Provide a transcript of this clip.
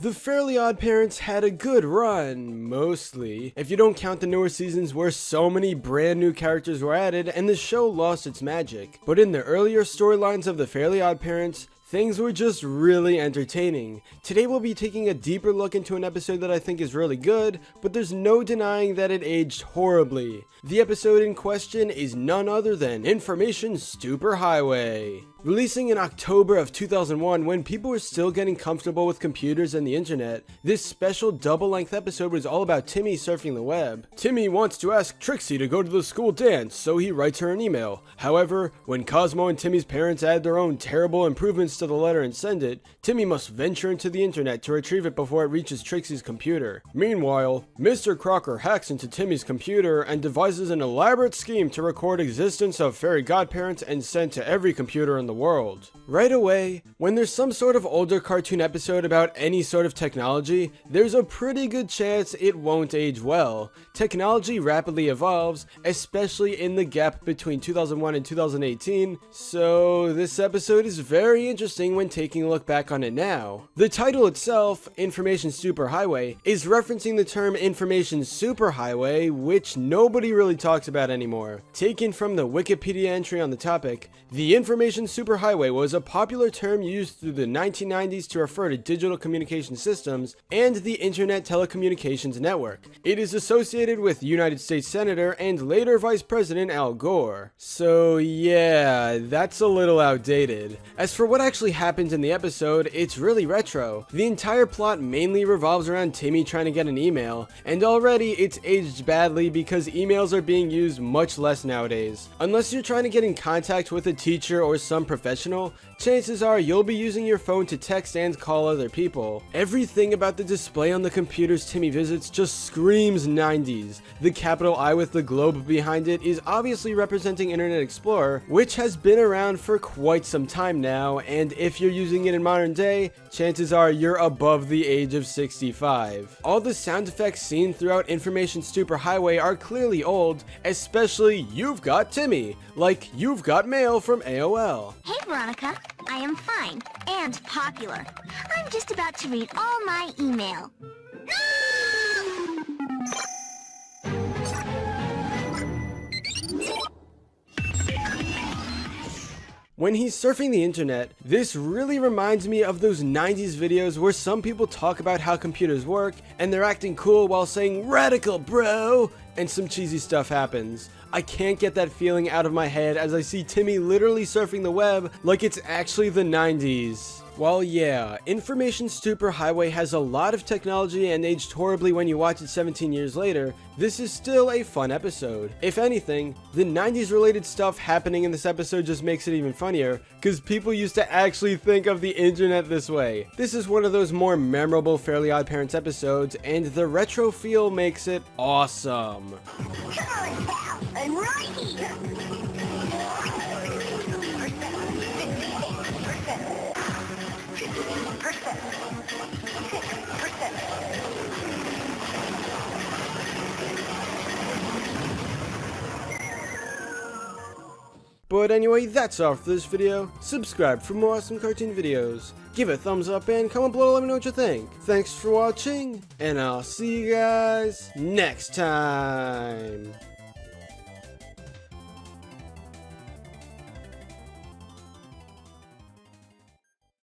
The Fairly Oddparents had a good run, mostly, if you don't count the newer seasons where so many brand new characters were added and the show lost its magic. But in the earlier storylines of the Fairly Oddparents, things were just really entertaining. Today we'll be taking a deeper look into an episode that I think is really good, but there's no denying that it aged horribly. The episode in question is none other than Information Superhighway. Releasing in October of 2001 when people were still getting comfortable with computers and the internet, this special double-length episode was all about Timmy surfing the web. Timmy wants to ask Trixie to go to the school dance, so he writes her an email. However, when Cosmo and Timmy's parents add their own terrible improvements to the letter and send it, Timmy must venture into the internet to retrieve it before it reaches Trixie's computer. Meanwhile, Mr. Crocker hacks into Timmy's computer and devises an elaborate scheme to record existence of fairy godparents and send to every computer in the world. Right away, when there's some sort of older cartoon episode about any sort of technology, there's a pretty good chance it won't age well. Technology rapidly evolves, especially in the gap between 2001 and 2018, so this episode is very interesting when taking a look back on it now. The title itself, Information Superhighway, is referencing the term Information Superhighway, which nobody really talks about anymore. Taken from the Wikipedia entry on the topic, the Information Superhighway was a popular term used through the 1990s to refer to digital communication systems and the Internet Telecommunications Network. It is associated with United States Senator and later Vice President Al Gore. So yeah, that's a little outdated. As for what actually happens in the episode, it's really retro. The entire plot mainly revolves around Timmy trying to get an email, and already it's aged badly because emails are being used much less nowadays. Unless you're trying to get in contact with a teacher or some professional, chances are you'll be using your phone to text and call other people. Everything about the display on the computers Timmy visits just screams 90s. The capital I with the globe behind it is obviously representing Internet Explorer, which has been around for quite some time now, and if you're using it in modern day, chances are you're above the age of 65. All the sound effects seen throughout Information Superhighway are clearly old, especially "You've Got Timmy," like "You've Got Mail" from AOL. Hey Veronica, I am fine and popular. I'm just about to read all my email. When he's surfing the internet, this really reminds me of those 90s videos where some people talk about how computers work and they're acting cool while saying "radical bro" and some cheesy stuff happens. I can't get that feeling out of my head as I see Timmy literally surfing the web like it's actually the 90s. While yeah, Information Superhighway has a lot of technology and aged horribly when you watch it 17 years later, this is still a fun episode. If anything, the 90s related stuff happening in this episode just makes it even funnier, because people used to actually think of the internet this way. This is one of those more memorable Fairly Oddparents episodes, and the retro feel makes it awesome. I'm right here. But anyway, that's all for this video. Subscribe for more awesome cartoon videos. Give it a thumbs up and comment below to let me know what you think. Thanks for watching, and I'll see you guys next time.